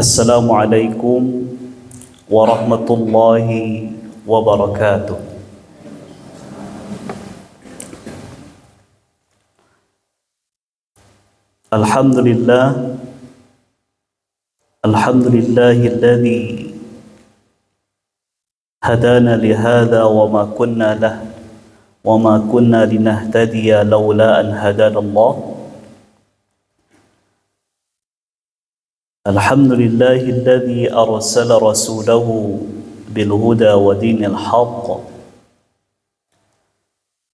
Assalamualaikum warahmatullahi wabarakatuh. Alhamdulillah, alhamdulillahilladzi hadana lihadza wama kunna linahtadiya laula an hadanallah. Alhamdulillahilladzi arsala rasulahu bilhuda wa dinil haqq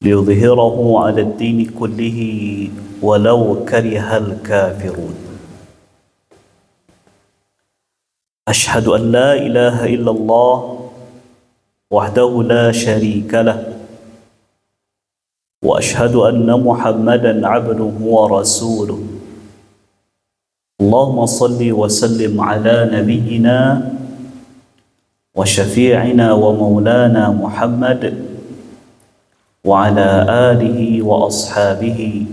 liyudhhirahu 'ala ad-din kullihi walau karihal kafirun. Ashhadu an la ilaha illallah wahdahu la sharika lah wa ashhadu anna Muhammadan 'abduhu wa rasuluh. Allahumma salli wa sallim ala nabiyyina wa syafi'ina wa maulana Muhammad wa ala alihi wa ashabihi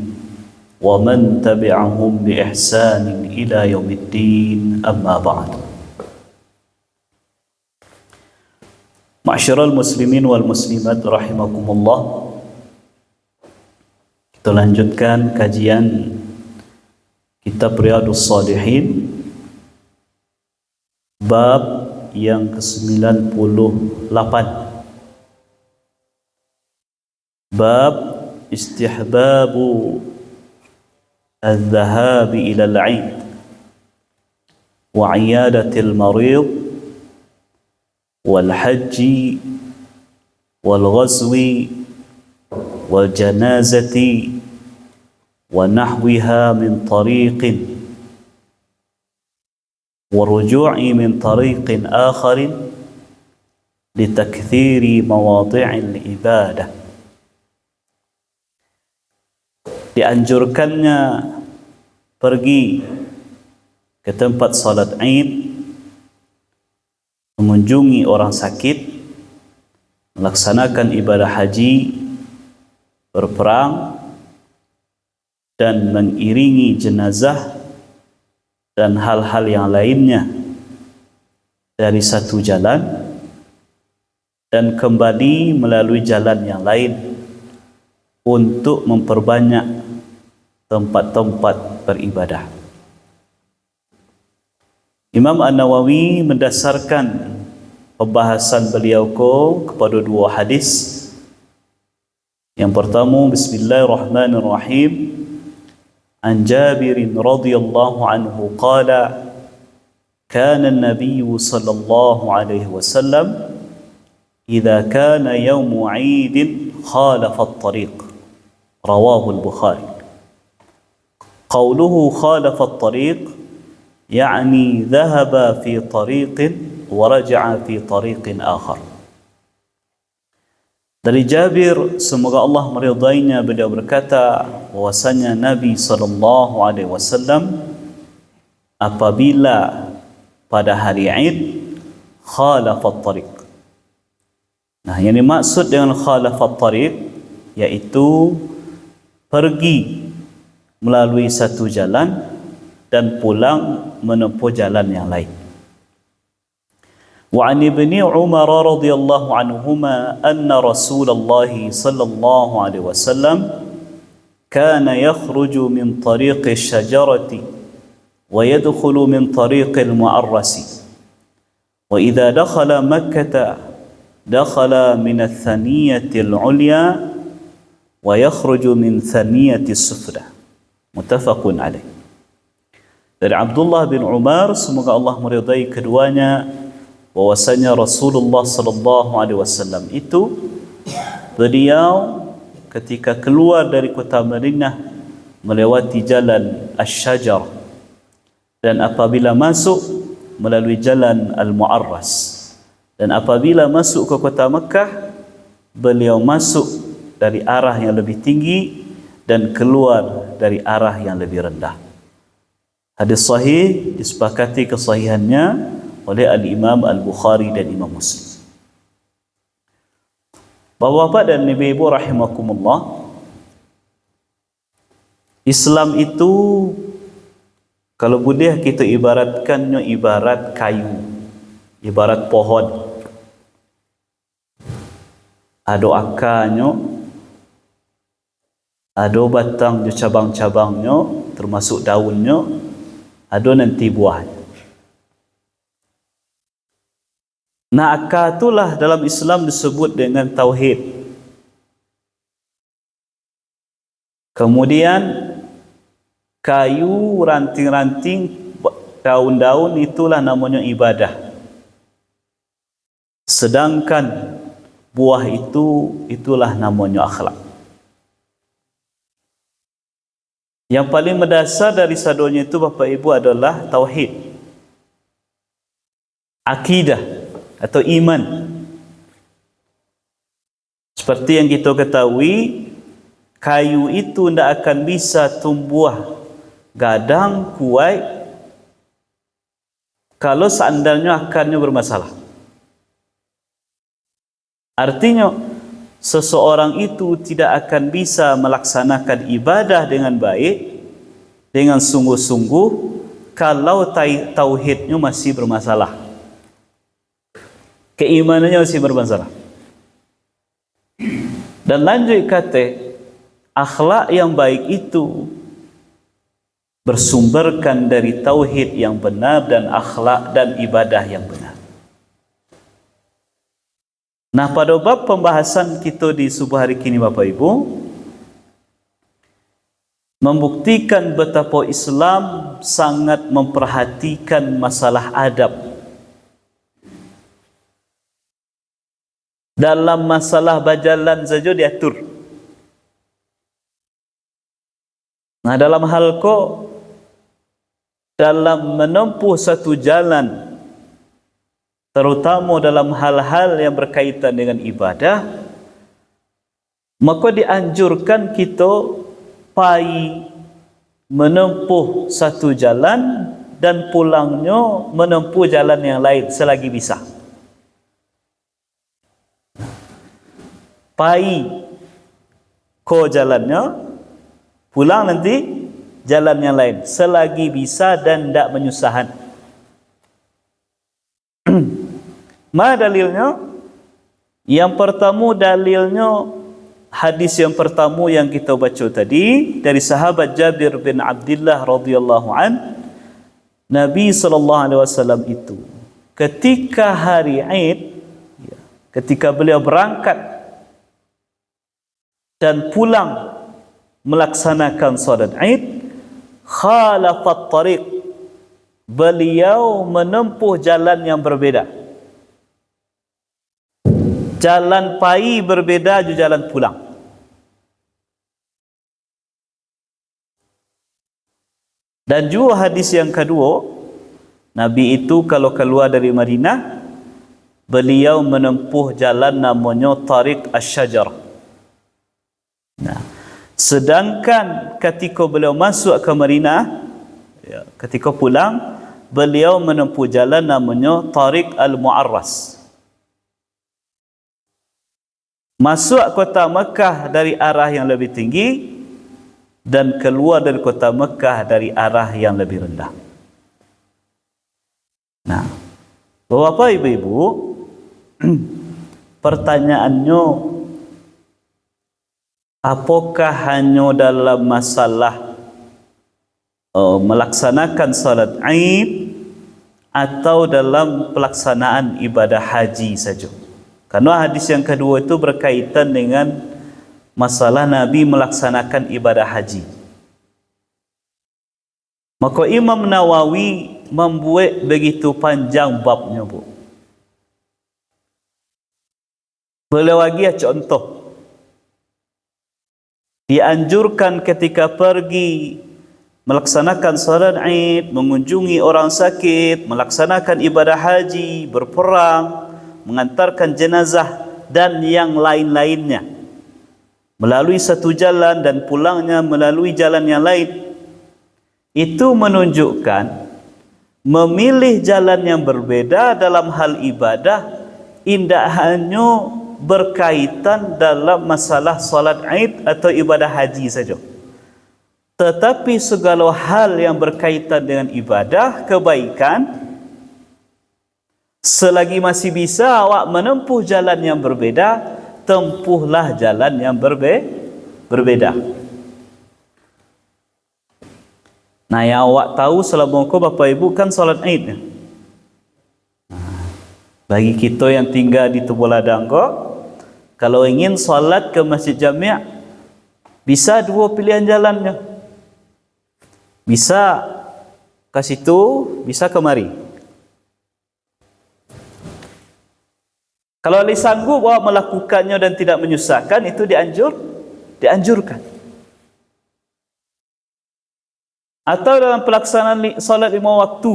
wa man tabi'ahum bi ihsanin ila yaumiddin, amma ba'd. Ma'syiral muslimin wal muslimat rahimakumullah. Kita lanjutkan kajian Kitab Riyadhus Shalihin, bab yang ke-98, bab istihbabu al-dhahabi ila al-'id wa 'iyadati al-marid wal-hajji wal-ghazwi wal-janazati wa nahwiha min tariqin wa ruju'i min tariqin akharin litakthiri mawadi'il ibadah. Dianjurkannya pergi ke tempat salat Id, mengunjungi orang sakit, melaksanakan ibadah haji, berperang, dan mengiringi jenazah dan hal-hal yang lainnya dari satu jalan dan kembali melalui jalan yang lain untuk memperbanyak tempat-tempat beribadah. Imam An-Nawawi mendasarkan pembahasan beliau kepada dua hadis. Yang pertama, bismillahirrahmanirrahim, an Jabir radhiyallahu anhu qala kana an-nabiy sallallahu alaihi wasallam idza kana yawm 'id khalafa at-tariq, rawahu al-Bukhari. Qawluhu khalafa at-tariq yani dhahaba fi tariqin wa raja'a fi tariqin akhar. Dari Jabir, semoga Allah meridainya, beliau berkata bahwasanya Nabi SAW apabila pada hari Id khalafat tariq. Nah, yang dimaksud dengan khalafat tariq yaitu pergi melalui satu jalan dan pulang menempuh jalan yang lain. وعن ابن عمر رضي الله عنهما أن رسول الله صلى الله عليه وسلم كان يخرج من طريق الشجرة ويدخل من طريق المعرس، وإذا دخل مكة دخل من الثنية العليا ويخرج من ثنية السفلى، متفق عليه. Dari Abdullah bin Umar, semoga Allah meridai keduanya, bahwasanya Rasulullah sallallahu alaihi wasallam itu beliau ketika keluar dari kota Madinah melewati jalan Asy-Syajar dan apabila masuk melalui jalan Al-Mu'arras, dan apabila masuk ke kota Mekah beliau masuk dari arah yang lebih tinggi dan keluar dari arah yang lebih rendah. Hadis sahih disepakati kesahihannya oleh Al-Imam Al-Bukhari dan Imam Muslim. Bapak-bapak dan ibu-ibu rahimakumullah, Islam itu Kalau boleh kita ibaratkannya ibarat kayu, ibarat pohon. Ada akarnya, ada batangnya, cabang-cabangnya, termasuk daunnya, ada nanti buahnya. Nah, akar itulah dalam Islam disebut dengan tauhid. Kemudian kayu, ranting-ranting, daun-daun itulah namanya ibadah. Sedangkan buah itulah namanya akhlak. Yang paling mendasar dari sadonya itu Bapak Ibu adalah tauhid, akidah atau iman. Seperti yang kita ketahui, kayu itu tidak akan bisa tumbuh gadang kuat kalau seandainya akarnya bermasalah. Artinya seseorang itu tidak akan bisa melaksanakan ibadah dengan baik, dengan sungguh-sungguh, kalau tauhidnya masih bermasalah, keimanannya masih bermasalah. Dan lanjut kata, akhlak yang baik itu bersumberkan dari tauhid yang benar dan akhlak dan ibadah yang benar. Nah, pada bab pembahasan kita di subuh hari kini Bapak Ibu, membuktikan betapa Islam sangat memperhatikan masalah adab. Dalam masalah berjalan saja diatur. Nah, dalam hal dalam menempuh satu jalan, terutama dalam hal-hal yang berkaitan dengan ibadah, maka dianjurkan kita pai menempuh satu jalan dan pulangnya menempuh jalan yang lain selagi bisa. Pai jalannya, pulang nanti jalan yang lain selagi bisa dan tidak menyusahkan. Ma dalilnya? Yang pertama dalilnya hadis yang pertama yang kita baca tadi dari sahabat Jabir bin Abdullah radhiyallahu an, Nabi SAW itu ketika hari Id, ketika beliau berangkat dan pulang melaksanakan salat Id, khalafat tariq, beliau menempuh jalan yang berbeda. Jalan pai berbeda dengan jalan pulang. Dan juga hadis yang kedua, Nabi itu kalau keluar dari Madinah, beliau menempuh jalan namanya Tariq Asy-Syajar. Nah, sedangkan ketika beliau masuk ke Madinah, ketika pulang, beliau menempuh jalan namanya Tariq Al-Mu'arras. Masuk kota Mekah dari arah yang lebih tinggi dan keluar dari kota Mekah dari arah yang lebih rendah. Nah, Bapak Ibu, pertanyaannya, apakah hanya dalam masalah melaksanakan salat Id atau dalam pelaksanaan ibadah haji saja? Karena hadis yang kedua itu berkaitan dengan masalah Nabi melaksanakan ibadah haji. Maka Imam Nawawi membuat begitu panjang babnya, Bu. Boleh lagi contoh. Dianjurkan ketika pergi melaksanakan salat Id, mengunjungi orang sakit, melaksanakan ibadah haji, berperang, mengantarkan jenazah dan yang lain-lainnya, melalui satu jalan dan pulangnya melalui jalan yang lain. Itu menunjukkan memilih jalan yang berbeda dalam hal ibadah tidak hanya berkaitan dalam masalah salat Id atau ibadah haji saja. Tetapi segala hal yang berkaitan dengan ibadah, kebaikan, selagi masih bisa awak menempuh jalan yang berbeda, tempuhlah jalan yang berbeda. Nah, yang awak tahu selama kau Bapak Ibu kan solat Id. Bagi kita yang tinggal di Tubuh Ladang kau, kalau ingin solat ke Masjid Jami', bisa dua pilihan jalannya. Bisa ke situ, bisa kemari. Kalau sanggup awak melakukannya dan tidak menyusahkan, itu dianjurkan. Atau dalam pelaksanaan solat 5 waktu,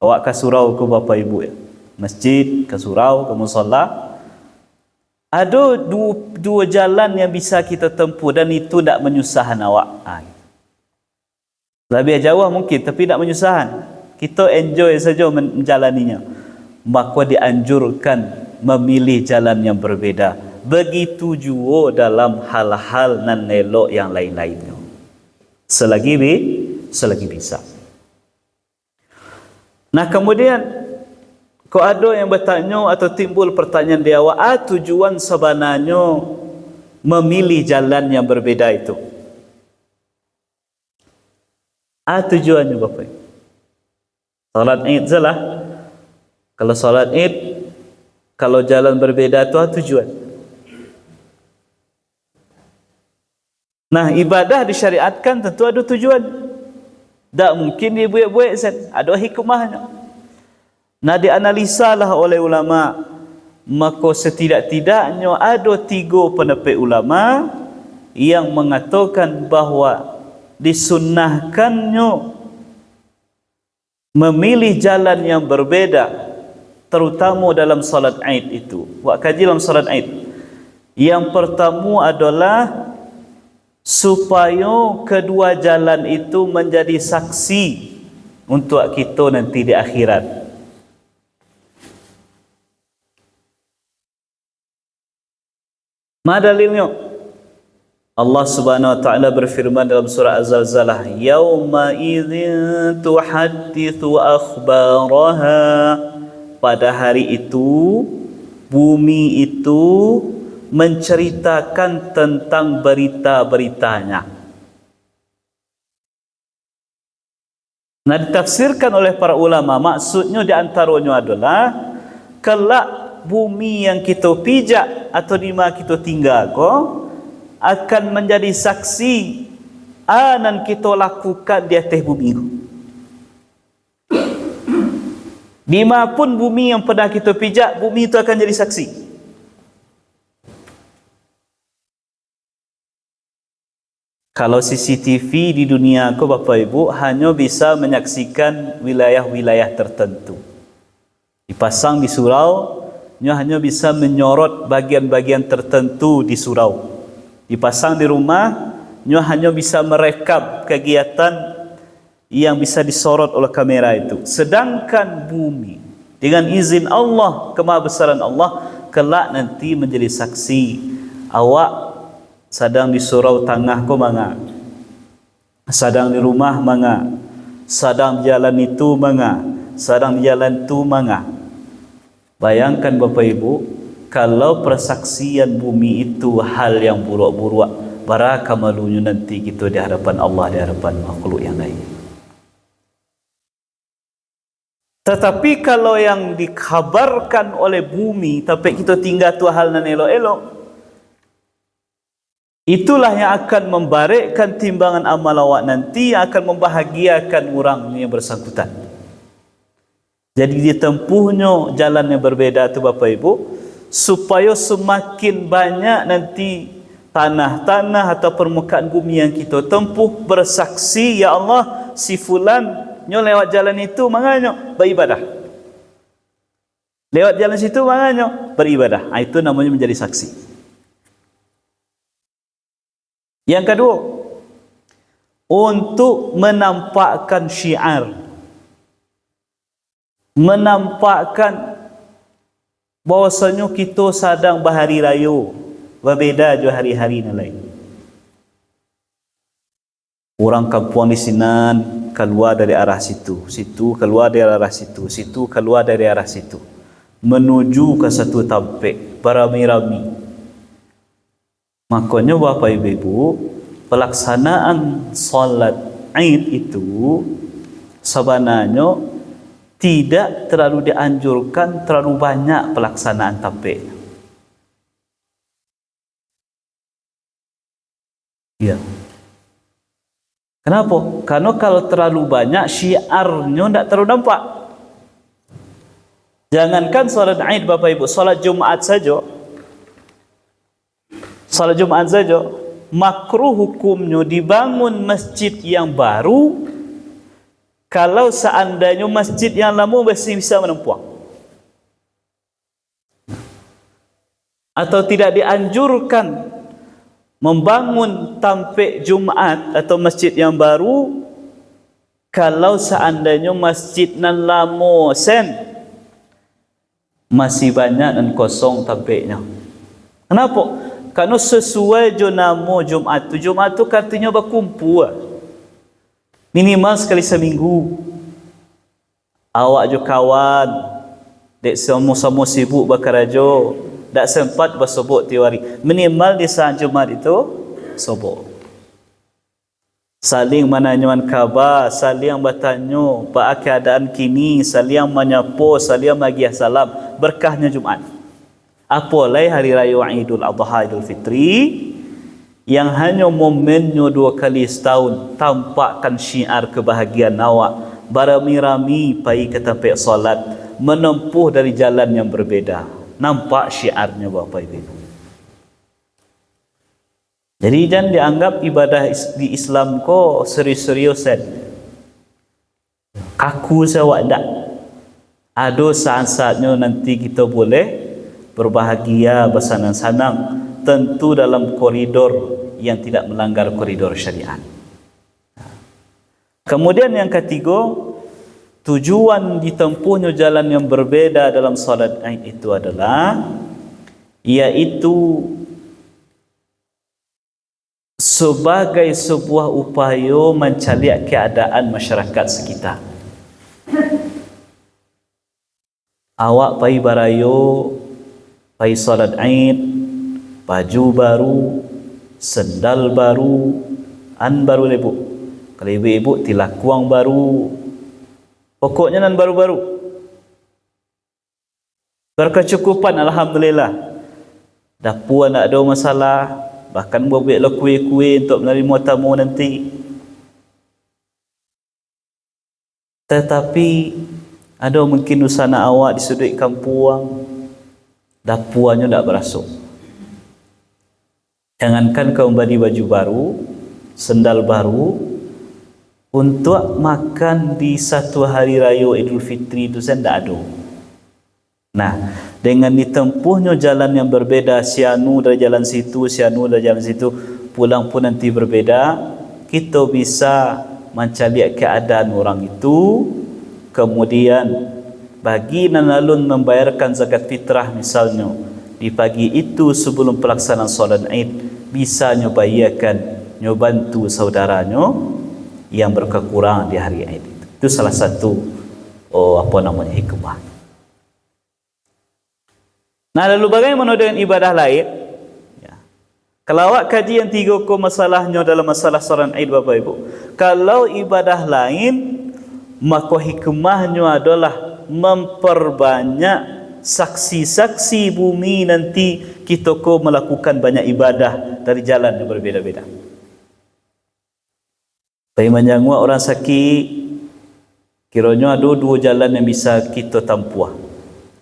awak ke surau ke Bapak Ibu ya, masjid, ke surau, ke musola. Ada dua jalan yang bisa kita tempuh dan itu tidak menyusahkan awak. Lebih jauh mungkin tapi tidak menyusahkan. Kita enjoy saja menjalaninya. Maka dianjurkan memilih jalan yang berbeda. Begitu juga dalam hal-hal nan elok yang lain-lainnya. Selagi bisa. Nah, kemudian kau ada yang bertanya atau timbul pertanyaan di awal, tujuan sebenarnya memilih jalan yang berbeda itu. Tujuannya Bapak. Salat Id salah. Kalau salat Id, kalau jalan berbeda itu tujuan. Nah, ibadah disyariatkan tentu ada tujuan. Tak mungkin dibuat-buat, ada hikmahnya. Nah, dianalisalah oleh ulama. Maka setidak-tidaknya ada 3 pendapat ulama yang mengatakan bahawa disunnahkannya memilih jalan yang berbeda, terutama dalam salat Id itu. Buat kaji dalam salat Id. Yang pertama adalah supaya kedua jalan itu menjadi saksi untuk kita nanti di akhirat. Ma dalilnya? Allah Subhanahu wa taala berfirman dalam surah Az-Zalzalah, "Yauma idzin tuhadditsu akhbaraha." Pada hari itu bumi itu menceritakan tentang berita-beritanya. Nah, ditafsirkan oleh para ulama, maksudnya diantaranya adalah kelak bumi yang kita pijak atau di mana kita tinggal akan menjadi saksi yang kita lakukan di atas bumi itu. Di mana pun bumi yang pernah kita pijak, bumi itu akan jadi saksi. Kalau CCTV di dunia Bapak Ibu hanya bisa menyaksikan wilayah-wilayah tertentu. Dipasang di surau, hanya bisa menyorot bagian-bagian tertentu di surau. Dipasang di rumah, hanya bisa merekam kegiatan yang bisa disorot oleh kamera itu. Sedangkan bumi, dengan izin Allah, kemahabesaran Allah, kelak nanti menjadi saksi. Awak sadang di surau tangah manga, sadang di rumah manga, sadang di jalan itu manga, sadang di jalan itu manga. Bayangkan Bapak Ibu, kalau persaksian bumi itu hal yang buruk-buruk, baraka malunya nanti kita di hadapan Allah, di hadapan makhluk yang lain. Tetapi kalau yang dikabarkan oleh bumi, tapi kita tinggal tu hal nan elok-elok, itulah yang akan membarekkan timbangan amal awak nanti, yang akan membahagiakan orang yang bersangkutan. Jadi ditempuhnya jalan yang berbeda tu Bapak Ibu, supaya semakin banyak nanti tanah-tanah atau permukaan bumi yang kita tempuh bersaksi, ya Allah, si fulan nyo lewat jalan itu makanya beribadah. Lewat jalan situ makanya beribadah. Itu namanya menjadi saksi. Yang kedua, untuk menampakkan syiar, menampakkan bahwasanya kita sedang berhari raya, berbeza dengan hari-hari yang lain. Orang kampung di Sinan keluar dari arah situ, situ keluar dari arah situ, situ keluar dari arah situ, menuju ke satu tampik beramai-ramai. Makanya Bapak Ibu, pelaksanaan solat Aid itu sebenarnya tidak terlalu dianjurkan terlalu banyak pelaksanaan tampik. Ya. Kenapa? Karena kalau terlalu banyak syiarnya tidak terlalu nampak. Jangankan solat Aid Bapak Ibu, solat Jumat saja. Solat Jumat saja makruh hukumnya dibangun masjid yang baru kalau seandainya masjid yang lama masih bisa menempuh. Atau tidak dianjurkan membangun tampik Jumat atau masjid yang baru kalau seandainya masjid nan lama masih banyak dan kosong tampiknya. Kenapa? Karena sesuai jo nama Jumat tu. Jumat tu katanya berkumpul minimal sekali seminggu. Awak jo kawan dek sama-sama sibuk berkeraja, tak sempat bersobok tiap hari. Minimal di saat Jumat itu sobok. Saling menanyakan khabar, saling bertanya apa keadaan kini, saling menyapa, saling bagi salam. Berkahnya Jumat. Apalagi hari raya Idul Adha, Idul Fitri yang hanya momennya 2 kali setahun, tampakkan syiar kebahagiaan awak beramai-ramai pergi ke tempat solat, menempuh dari jalan yang berbeza. Nampak syiarnya Bapak Ibu. Jadi jangan dianggap ibadah di Islam ko serius-seriusan. Kaku sawak dak. Ada saat-saatnya nanti kita boleh berbahagia bersenang-senang, tentu dalam koridor yang tidak melanggar koridor syariat. Kemudian yang ketiga, tujuan ditempuhnya jalan yang berbeza dalam solat Aid itu adalah yaitu sebagai sebuah upaya mencari keadaan masyarakat sekitar. Awak pergi barayo, pergi solat Aid, baju baru, sendal baru, baru ibu. Kalau ibu-ibu tilakuang baru, pokoknya nan baru-baru. Berkecukupan alhamdulillah. Dapur tak ada masalah, bahkan buat kuih-kuih untuk menerima tamu nanti. Tetapi ada mungkin usana awak di sudut kampung, dapurnya tak berasuk. Jangankan kau beli baju baru, sendal baru, untuk makan di satu hari raya Idul Fitri itu saya tidak ada. Nah, dengan ditempuhnya jalan yang berbeza, sianu dari jalan situ, sianu dari jalan situ, pulang pun nanti berbeza, kita bisa mencari keadaan orang itu, kemudian bagi nanalun membayarkan zakat fitrah misalnya, di pagi itu sebelum pelaksanaan solat Aid, bisa nyobayarkan, nyobantu saudaranya yang berkekurangan di hari Aid itu. Itu salah satu hikmah. Nah, lalu bagaimana dengan ibadah lain? Ya. Kalau awak kaji yang 3 masalahnya dalam masalah solat Aid Bapak Ibu. Kalau ibadah lain, maka hikmahnya adalah memperbanyak saksi-saksi bumi nanti kita melakukan banyak ibadah dari jalan yang berbeza-beza. Bagi menjangwa orang sakit, kiranya ada 2 jalan yang bisa kita tempuh.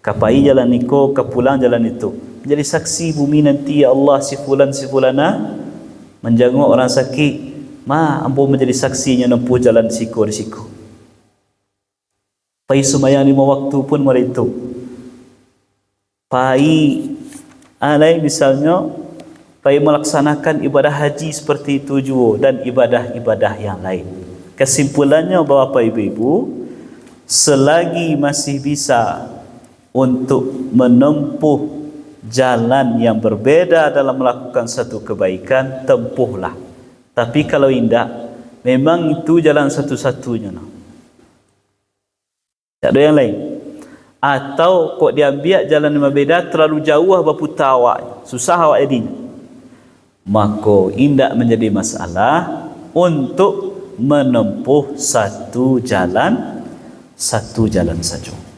Kapai jalan niko, kepulang jalan itu. Menjadi saksi bumi nanti, ya Allah, si fulana menjangwa orang sakit, ambo menjadi saksinya nempuh jalan siku di siku. Pai sembahyang 5 waktu pun mulai itu. Pai alai misalnya pai melaksanakan ibadah haji seperti itu juga dan ibadah-ibadah yang lain. Kesimpulannya Bapak Ibu, selagi masih bisa untuk menempuh jalan yang berbeza dalam melakukan satu kebaikan, tempuhlah. Tapi kalau tidak, memang itu jalan satu-satunya. Tak ada yang lain. Atau kok dia ambil jalan yang berbeza terlalu jauh berputar awak, susah awak jadi, maka indak menjadi masalah untuk menempuh satu jalan saja.